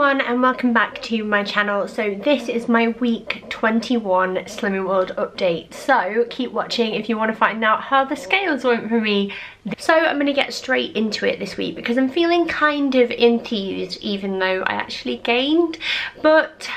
everyone and welcome back to my channel. So this is my week 21 Slimming World update, so keep watching if you want to find out how the scales went for me. So I'm going to get straight into it this week because I'm feeling kind of enthused even though I actually gained, but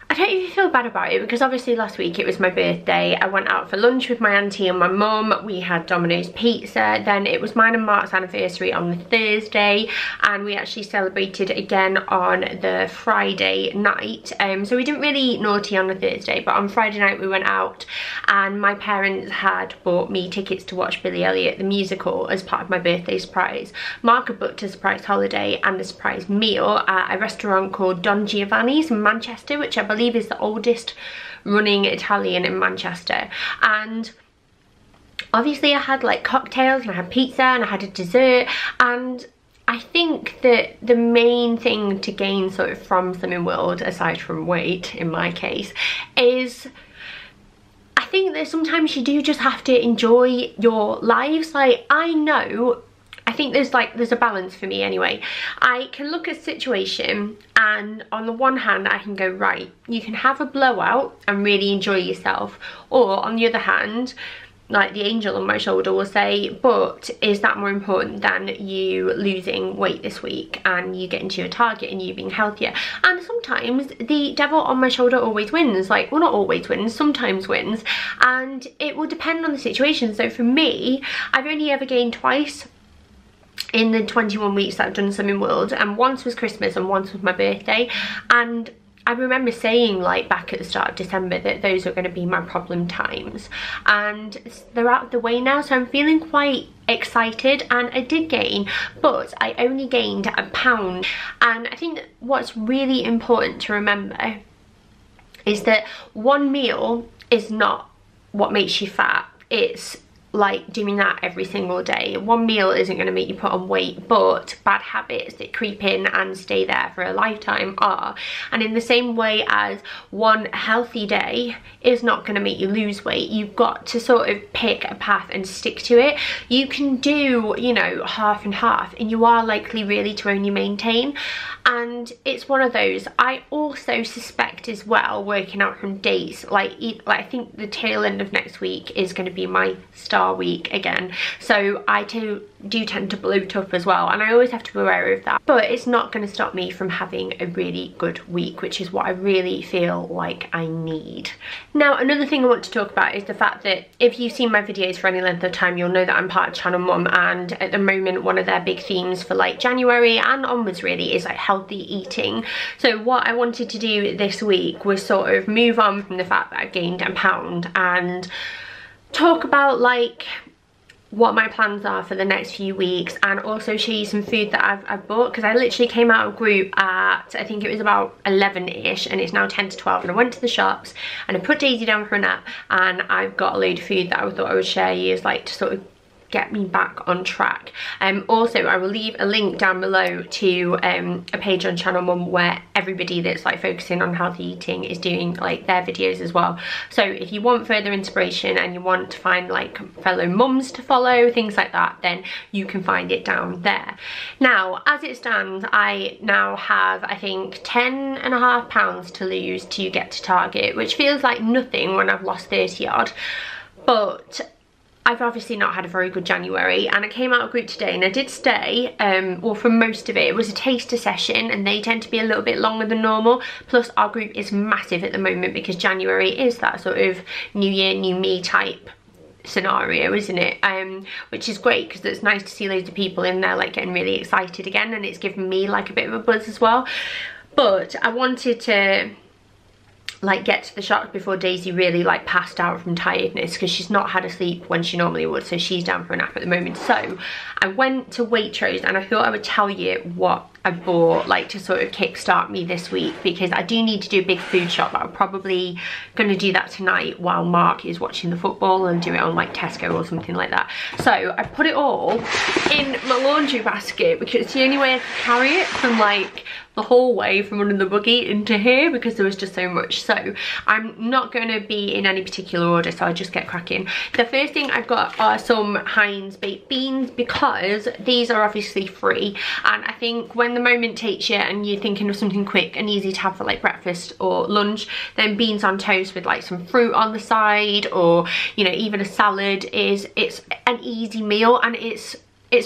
I don't even feel bad about it because obviously last week it was my birthday. I went out for lunch with my auntie and my mum. We had Domino's pizza. Then it was mine and Mark's anniversary on the Thursday, and we actually celebrated again on the Friday night. So we didn't really naughty on the Thursday, but on Friday night we went out and my parents had bought me tickets to watch Billy Elliot the musical as part of my birthday surprise. Mark had booked a surprise holiday and a surprise meal at a restaurant called Don Giovanni's in Manchester, which I believe is the oldest running Italian in Manchester. And obviously I had like cocktails and I had pizza and I had a dessert, and I think that the main thing to gain sort of from Slimming World, aside from weight in my case, is I think that sometimes you do just have to enjoy your lives. Like, I think there's a balance for me anyway. I can look at a situation and on the one hand I can go, right, you can have a blowout and really enjoy yourself, or on the other hand, like the angel on my shoulder will say, but is that more important than you losing weight this week and you getting to your target and you being healthier? And sometimes the devil on my shoulder always wins. Like, well, not always wins, sometimes wins, and it will depend on the situation. So for me, I've only ever gained twice in the 21 weeks that I've done Slimming World, and once was Christmas and once was my birthday. And I remember saying, like, back at the start of December that those are going to be my problem times, and they're out of the way now, so I'm feeling quite excited. And I did gain, but I only gained a pound. And I think that what's really important to remember is that one meal is not what makes you fat. It's like doing that every single day. One meal isn't going to make you put on weight, but bad habits that creep in and stay there for a lifetime are. And in the same way as one healthy day is not going to make you lose weight, you've got to sort of pick a path and stick to it. You can do, you know, half and half, and you are likely really to only maintain. And it's one of those. I also suspect as well, working out from dates, like I think the tail end of next week is going to be my star week again, so I do tend to bloat up as well, and I always have to be aware of that, but it's not going to stop me from having a really good week, which is what I really feel like I need. Now, another thing I want to talk about is the fact that if you've seen my videos for any length of time, you'll know that I'm part of Channel Mum, and at the moment one of their big themes for like January and onwards really is like healthy eating. So what I wanted to do this week was sort of move on from the fact that I gained a pound and talk about like what my plans are for the next few weeks, and also show you some food that I've bought, because I literally came out of group at, I think it was about 11ish, and it's now 10 to 12, and I went to the shops and I put Daisy down for a nap, and I've got a load of food that I thought I would share you as like to sort of get me back on track. Also, I will leave a link down below to a page on Channel Mum where everybody that's like focusing on healthy eating is doing like their videos as well. So if you want further inspiration and you want to find like fellow mums to follow, things like that, then you can find it down there. Now, as it stands, I now have, I think, 10.5 pounds to lose to get to target, which feels like nothing when I've lost 30 odd, but I've obviously not had a very good January, and I came out of group today and I did stay, well, for most of it. It was a taster session and they tend to be a little bit longer than normal, plus our group is massive at the moment because January is that sort of new year, new me type scenario, isn't it? Which is great because it's nice to see loads of people in there like getting really excited again, and it's given me like a bit of a buzz as well. But I wanted to like get to the shops before Daisy really like passed out from tiredness, because she's not had a sleep when she normally would, so she's down for a nap at the moment. So I went to Waitrose and I thought I would tell you what I bought, like to sort of kickstart me this week, because I do need to do a big food shop, but I'm probably going to do that tonight while Mark is watching the football, and do it on like Tesco or something like that. So I put it all in my laundry basket because it's the only way I can carry it from like the hallway from under the buggy into here, because there was just so much. So I'm not going to be in any particular order, so I'll just get cracking. The first thing I've got are some Heinz baked beans, because these are obviously free, and I think when the moment takes you and you're thinking of something quick and easy to have for like breakfast or lunch, then beans on toast with like some fruit on the side, or you know, even a salad, it's an easy meal, and it's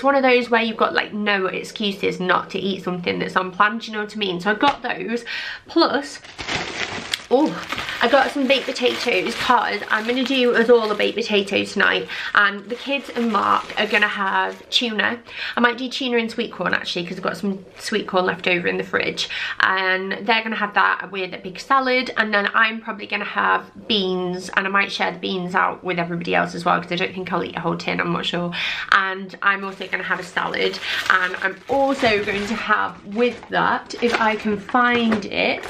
one of those where you've got like no excuses not to eat something that's unplanned, you know what I mean? So I got those, plus, I got some baked potatoes, because I'm going to do us all a baked potato tonight, and the kids and Mark are going to have tuna. I might do tuna and sweet corn actually, because I've got some sweet corn left over in the fridge, and they're going to have that with a big salad, and then I'm probably going to have beans, and I might share the beans out with everybody else as well, because I don't think I'll eat a whole tin, I'm not sure. And I'm also going to have a salad, and I'm also going to have with that, if I can find it,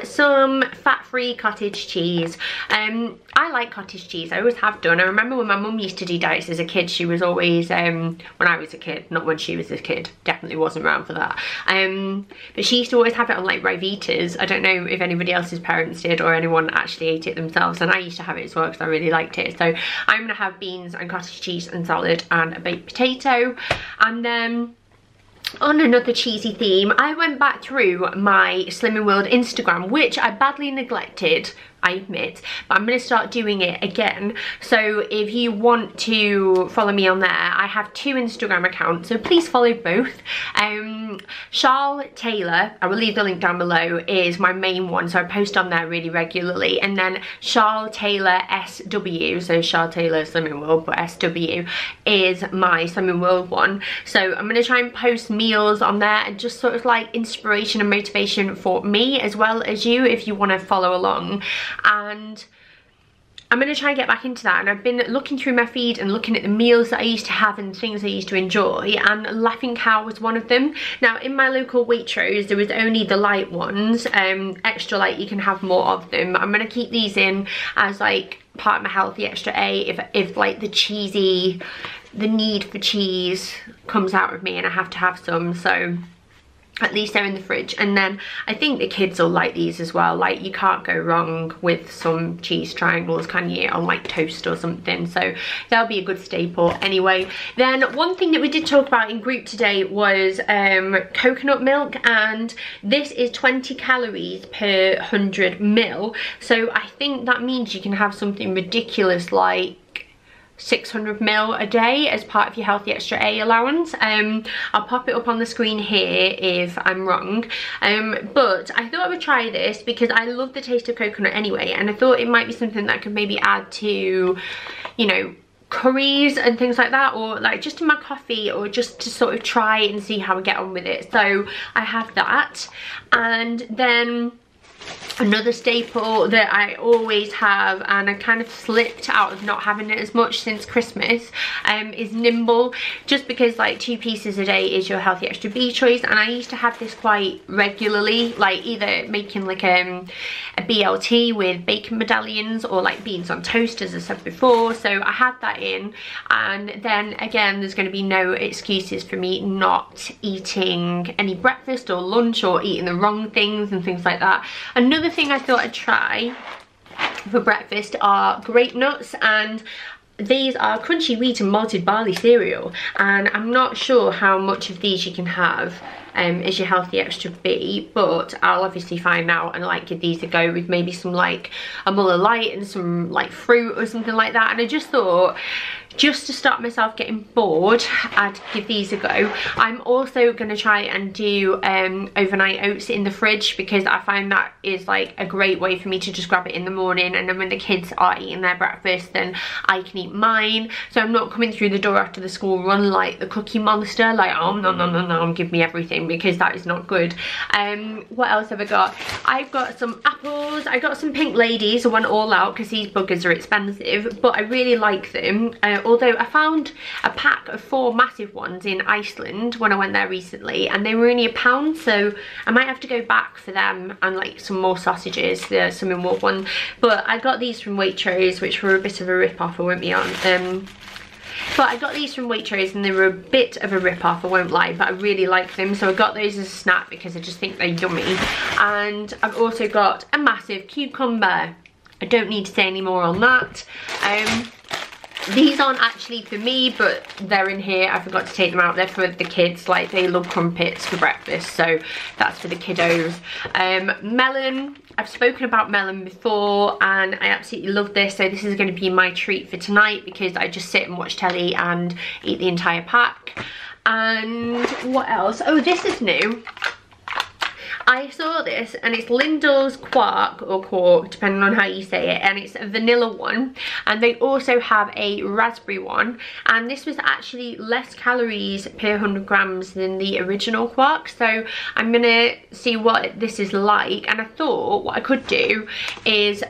some fat-free cottage cheese. I like cottage cheese, I always have done. I remember when my mum used to do diets as a kid, she was always, when I was a kid, not when she was a kid, definitely wasn't around for that, but she used to always have it on like Rivitas. I don't know if anybody else's parents did or anyone actually ate it themselves, and I used to have it as well because I really liked it. So I'm gonna have beans and cottage cheese and salad and a baked potato. And then on another cheesy theme, I went back through my Slimming World Instagram, which I badly neglected, I admit, but I'm going to start doing it again. So if you want to follow me on there, I have 2 Instagram accounts, so please follow both. Charles Taylor, I will leave the link down below, is my main one, so I post on there really regularly. And then Charles Taylor SW, so Charles Taylor Slimming World, but SW is my Slimming World one. So I'm going to try and post meals on there, and just sort of like inspiration and motivation for me as well as you, if you want to follow along. And I'm going to try and get back into that, and I've been looking through my feed and looking at the meals that I used to have and things I used to enjoy, and Laughing Cow was one of them. Now in my local Waitrose there was only the light ones, extra light, you can have more of them. I'm going to keep these in as like part of my healthy extra A if like the need for cheese comes out of me and I have to have some, so at least they're in the fridge. And then I think the kids will like these as well. Like, you can't go wrong with some cheese triangles, can you, on like toast or something? So that'll be a good staple anyway. Then one thing that we did talk about in group today was coconut milk, and this is 20 calories per 100 ml. So I think that means you can have something ridiculous like 600 ml a day as part of your healthy extra A allowance. I'll pop it up on the screen here if I'm wrong, but I thought I would try this because I love the taste of coconut anyway, and I thought it might be something that I could maybe add to, you know, curries and things like that, or like just in my coffee, or just to sort of try and see how I get on with it. So I have that. And then another staple that I always have, and I kind of slipped out of not having it as much since Christmas, is Nimble, just because like 2 pieces a day is your healthy extra B choice, and I used to have this quite regularly, like either making like a BLT with bacon medallions, or like beans on toast, as I said before. So I had that in, and then again there's going to be no excuses for me not eating any breakfast or lunch, or eating the wrong things and things like that. Another thing I thought I'd try for breakfast are grape nuts, and these are crunchy wheat and malted barley cereal, and I'm not sure how much of these you can have as your healthy extra B, but I'll obviously find out and like give these a go with maybe some like a Muller Light and some like fruit or something like that. And I just thought, just to stop myself getting bored, I'd give these a go. I'm also going to try and do overnight oats in the fridge, because I find that is like a great way for me to just grab it in the morning, and then when the kids are eating their breakfast then I can eat mine. So I'm not coming through the door after the school run like the Cookie Monster, like oh no, give me everything, because that is not good. What else have I got? I've got some apples, I got some Pink Ladies. I went all out because these buggers are expensive, but I really like them. Although I found a pack of 4 massive ones in Iceland when I went there recently, and they were only £1, so I might have to go back for them, and like some more sausages, the Slimming World one. But I got these from Waitrose, which were a bit of a rip-off, I won't be on. But I got these from Waitrose and they were a bit of a rip-off, I won't lie, but I really like them. So I got those as a snack because I just think they're yummy. And I've also got a massive cucumber. I don't need to say any more on that. These aren't actually for me, but they're in here. I forgot to take them out. They're for the kids. Like, they love crumpets for breakfast, so that's for the kiddos. Melon. I've spoken about melon before, and I absolutely love this. So this is going to be my treat for tonight, because I just sit and watch telly and eat the entire pack. And what else? Oh, this is new. I saw this, and it's Lindor's Quark, or Quark, depending on how you say it, and it's a vanilla one, and they also have a raspberry one, and this was actually less calories per 100 grams than the original Quark. So I'm gonna see what this is like, and I thought what I could do is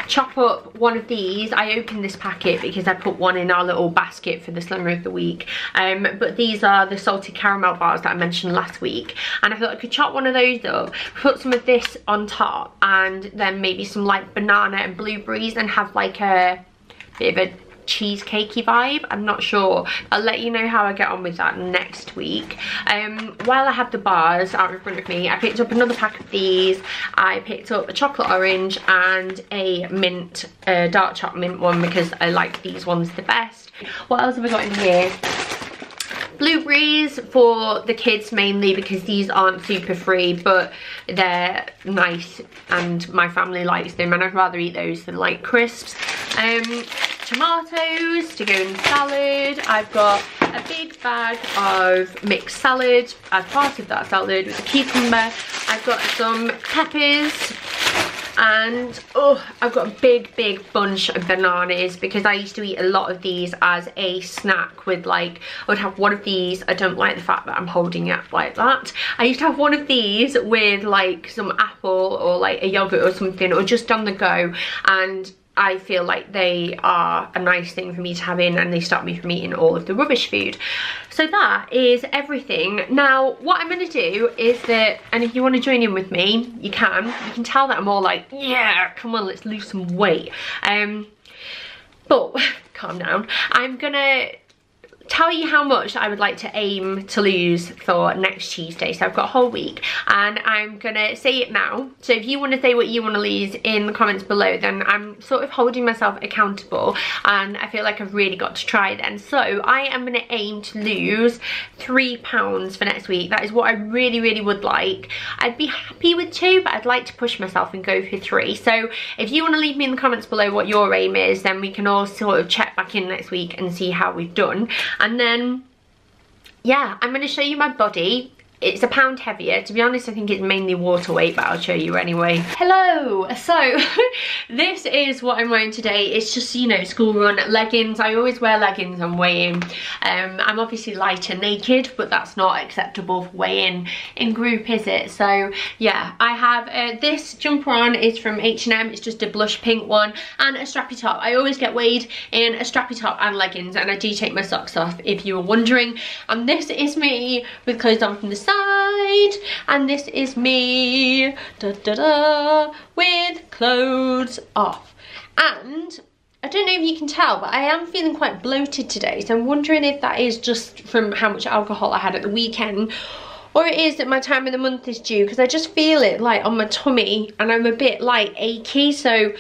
chop up one of these. I opened this packet because I put one in our little basket for the Slimmer of the Week, but these are the salted caramel bars that I mentioned last week, and I thought I could chop one of those up, put some of this on top, and then maybe some like banana and blueberries, and have like a bit of a cheesecakey vibe. I'm not sure. I'll let you know how I get on with that next week. While I have the bars out in front of me, I picked up another pack of these. I picked up a chocolate orange and a mint, dark chocolate mint one, because I like these ones the best. What else have I got in here? Blueberries for the kids mainly, because these aren't super free, but they're nice and my family likes them, and I'd rather eat those than like crisps. Tomatoes to go in salad. I've got a big bag of mixed salad as part of that salad with a cucumber. I've got some peppers, and oh, I've got a big bunch of bananas, because I used to eat a lot of these as a snack with, like, I would have one of these. I don't like the fact that I'm holding it like that. I used to have one of these with like some apple or like a yogurt or something, or just on the go, and I feel like they are a nice thing for me to have in, and they stop me from eating all of the rubbish food. So that is everything. Now, what I'm gonna do is that, and if you want to join in with me, you can tell that I'm all like, yeah, come on, let's lose some weight. But calm down. I'm gonna tell you how much I would like to aim to lose for next Tuesday. So I've got a whole week, and I'm gonna say it now. So if you want to say what you want to lose in the comments below, then I'm sort of holding myself accountable, and I feel like I've really got to try then. So I am gonna aim to lose 3 pounds for next week. That is what I really would like. I'd be happy with 2, but I'd like to push myself and go for 3. So if you want to leave me in the comments below what your aim is, then we can all sort of check back in next week and see how we've done. And then, yeah, I'm going to show you my body. It's a pound heavier. To be honest, I think it's mainly water weight, but I'll show you anyway. Hello! So, this is what I'm wearing today. It's just, you know, school run leggings. I always wear leggings on weigh-in. I'm obviously lighter naked, but that's not acceptable for weigh-in in group, is it? So, yeah, I have this jumper on. Is from H&M. It's just a blush pink one, and a strappy top. I always get weighed in a strappy top and leggings, and I do take my socks off, if you were wondering. And this is me with clothes on from the side, and this is me with clothes off. And I don't know if you can tell, but I am feeling quite bloated today, so I'm wondering if that is just from how much alcohol I had at the weekend, or it is that my time of the month is due, because I just feel it like on my tummy, and I'm a bit like achy, so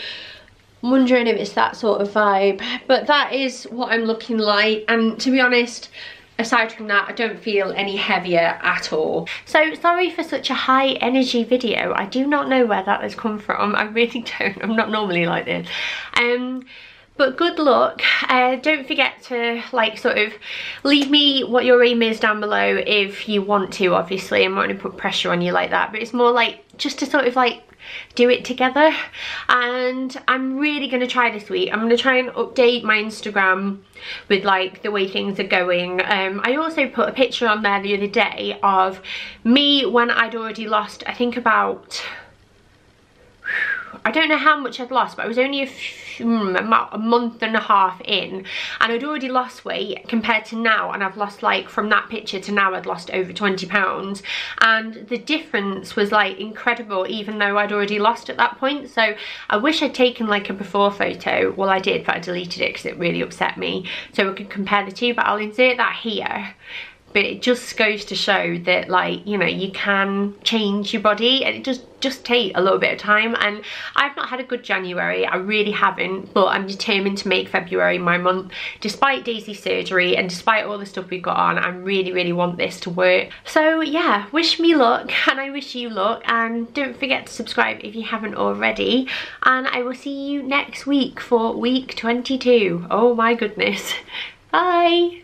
I'm wondering if it's that sort of vibe. But that is what I'm looking like, and to be honest, aside from that, I don't feel any heavier at all. So sorry for such a high energy video. I do not know where that has come from. I really don't. I'm not normally like this. But good luck. Don't forget to, like, sort of leave me what your aim is down below if you want to, obviously. I'm not going to put pressure on you like that, but it's more like just to sort of like do it together. And I'm really going to try this week. I'm going to try and update my Instagram with like the way things are going. I also put a picture on there the other day of me when I'd already lost, I think about, I don't know how much I'd lost, but I was only about a month and a half in, and I'd already lost weight compared to now, and I've lost, like, from that picture to now, I'd lost over 20 pounds, and the difference was like incredible, even though I'd already lost at that point. So I wish I'd taken like a before photo. Well, I did, but I deleted it because it really upset me, so we could compare the two. But I'll insert that here, but it just goes to show that, like, you know, you can change your body, and it just take a little bit of time. And I've not had a good January, I really haven't, but I'm determined to make February my month. Despite Daisy's surgery and despite all the stuff we've got on, I really want this to work. So yeah, wish me luck, and I wish you luck, and don't forget to subscribe if you haven't already, and I will see you next week for week 22. Oh my goodness. Bye.